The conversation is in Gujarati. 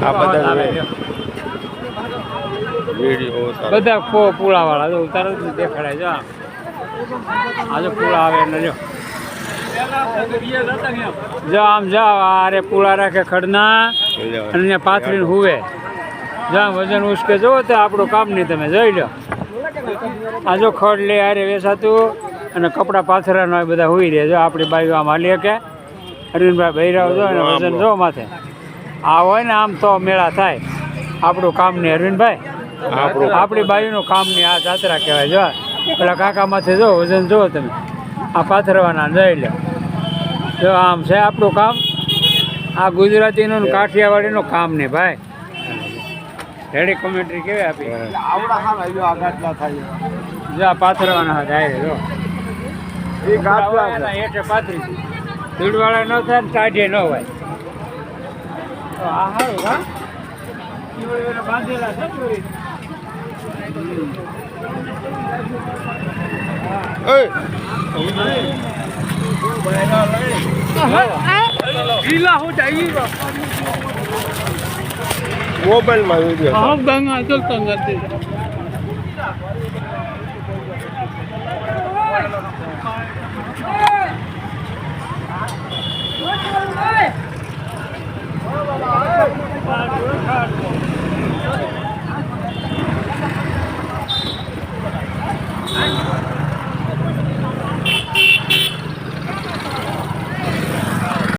આ બધા બધા પૂળા વાળા જો ઉતારો દેખાડાય જો આજે પૂળા આવે એટલે જો આમ જાઓ અરે પૂળા રાખે ખડના અને પાથરીને હુવે જા વજન ઉસકે જોવો તો આપણું કામ નહીં તમે જોઈ લો આ જો ખડ લે અરે વેસાતું અને કપડાં પાથરાનો બધા હુઈ રહે જો આપણી બાજુ આમ હાલી કે અરવિંદભાઈ બૈરાવ જો અને વજન જો માથે આ હોય ને આમ તો મેળા થાય આપણું કામ નહીં અરવિંદભાઈ આપણી બાજુનું કામ નહીં આ જાત્રા કહેવાય જો પેલા કાકા માથે જો વજન જો તમે આ પાથરવાના જોઈ લો જો આમ છે આપણું કામ આ ગુજરાતીનું કાઠિયાવાડીનું કામ નહીં ભાઈ રેડી કોમેન્ટ્રી કેવી આપી જો આ પાથરવાના હતા જો હેઠે પાથરી ધૂળવાળા ન થાય ને કાઢીએ ન હોય તો આ સારું હા બાંધેલા છે મોબાઈલ માં વિડીયો હા ગંગા ચલતો નથી